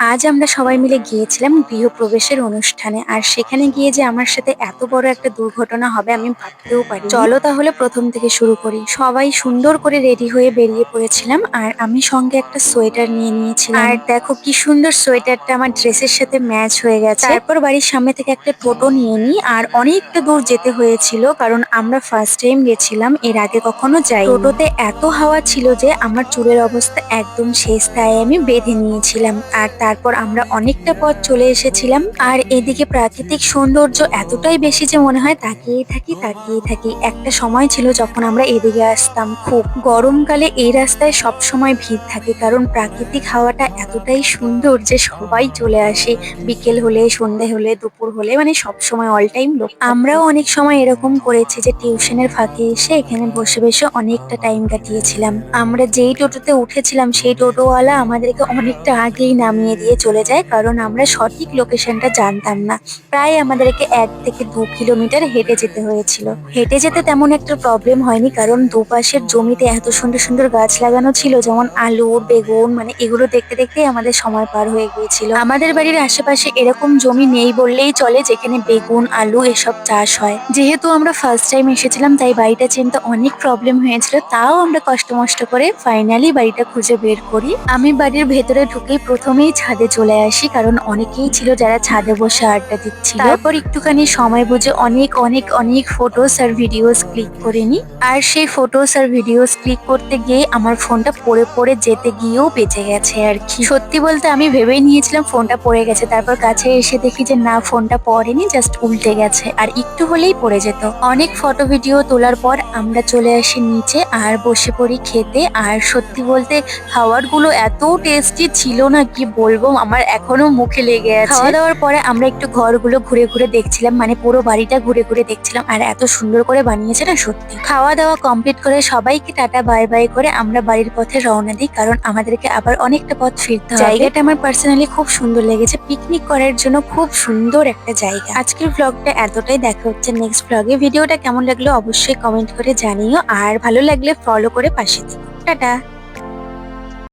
আজ আমরা সবাই মিলে গিয়েছিলাম গৃহপ্রবেশের অনুষ্ঠানে। আর সেখানে গিয়ে যে আমার সাথে এত বড় একটা দুর্ঘটনা হবে আমি ভাবতেও পারিনি। চলো তাহলে প্রথম থেকে শুরু করি। সবাই সুন্দর করে রেডি হয়ে বেরিয়ে পড়েছিলাম আর আমি সঙ্গে একটা সোয়েটার নিয়ে নিয়েছিলাম। আর দেখো কি সুন্দর সোয়েটারটা আমার ড্রেসের সাথে ম্যাচ হয়ে গেছে। তারপর বাড়ির সামনে থেকে একটা টোটো নিয়ে নিই আর অনেকটা দূর যেতে হয়েছিল, কারণ আমরা ফার্স্ট টাইম গেছিলাম, এর আগে কখনো যাই। টোটোতে এত হাওয়া ছিল যে আমার চুলের অবস্থা একদম শেষ, তাই আমি বেঁধে নিয়েছিলাম। আর তারপর আমরা অনেকটা পথ চলে এসেছিলাম। আর এদিকে প্রাকৃতিক সৌন্দর্য এতটাই বেশি যে মনে হয় তাকিয়েই থাকি তাকিয়েই থাকি। একটা সময় ছিল যখন আমরা এদিকে আসতাম খুব। গরমকালে এই রাস্তায় সব সময় ভিড় থাকে, কারণ প্রাকৃতিক হাওয়াটা এতটাই সুন্দর যে সবাই চলে আসে। বিকেল হলে, সন্ধে হলে, দুপুর হলে, মানে সব সময় অল টাইম লোক। আমরাও অনেক সময় এরকম করেছি যে টিউশনের ফাঁকে এসে এখানে বসে বসে অনেকটা টাইম কাটিয়েছিলাম। আমরা যেই টোটোতে উঠেছিলাম সেই টোটোওয়ালা আমাদেরকে অনেকটা আগেই নামিয়ে দিয়ে চলে যায়, কারণ আমরা সঠিক লোকেশনটা জানতাম না। প্রায় আমাদেরকে 1 থেকে 2 কিলোমিটার হেঁটে যেতে হয়েছিল। হেঁটে যেতে তেমন একটা প্রবলেম হয়নি, কারণ দুপাশের জমিতে এত সুন্দর সুন্দর গাছ লাগানো ছিল, যেমন আলু, বেগুন, মানে এগুলো দেখতে দেখতেই আমাদের সময় পার হয়ে গিয়েছিল। আমাদের বাড়ির আশেপাশে এরকম জমি নেই বললেই চলে যেখানে বেগুন, আলু এসব চাষ হয়। যেহেতু আমরা ফার্স্ট টাইম এসেছিলাম তাই বাড়িটা চিনতে অনেক প্রবলেম হয়েছিল, তাও আমরা কষ্ট মষ্ট করে ফাইনালি বাড়িটা খুঁজে বের করি। আমি বাড়ির ভেতরে ঢুকেই প্রথমেই ছাদে চলে আসি, কারণ অনেকেই ছিল যারা ছাদে বসে আড্ডা দিচ্ছিল। তারপর একটুখানি সময় বুঝে অনেক অনেক অনেক ফটোস আর ভিডিওস ক্লিক করে নি। আর সেই ফটোস আর ভিডিওস ক্লিক করতে গিয়ে আমার ফোনটা পড়ে পড়ে যেতে গিয়েও বেঁচে গেছে আর কি। সত্যি বলতে আমি ভেবেই নিয়েছিলাম ফোনটা পড়ে গেছে, তারপর কাছে এসে দেখি যে না, ফোনটা পড়েনি, জাস্ট উল্টে গেছে, আর একটু হলেই পড়ে যেত। অনেক ফটো ভিডিও তোলার পর আমরা চলে আসি নিচে আর বসে পড়ি খেতে। আর সত্যি বলতে খাবারগুলো এত টেস্টি ছিল না, কি বলবো, আমার এখনো মুখে লেগে আছে। খাওয়া দাওয়ার পরে আমরা একটু ঘরগুলো ঘুরে ঘুরে দেখছিলাম, মানে পুরো বাড়িটা ঘুরে ঘুরে দেখছিলাম, আর এত সুন্দর করে বানিয়েছে না সত্যি। খাওয়া দাওয়া কমপ্লিট করে সবাইকে টাটা বাই বাই করে আমরা বাড়ির পথে রওনা দিই, কারণ আমাদেরকে আবার অনেকটা পথ ফিরতে হবে। জায়গাটা আমার পার্সোনালি খুব সুন্দর লেগেছে, পিকনিক করার জন্য খুব সুন্দর একটা জায়গা। আজকের ব্লগটা এতটাই, দেখা হচ্ছে নেক্সট ব্লগে। ভিডিওটা কেমন লাগলো অবশ্যই কমেন্ট করে জানিও, আর ভালো লাগলে ফলো করে পাশে থেকো। টাটা।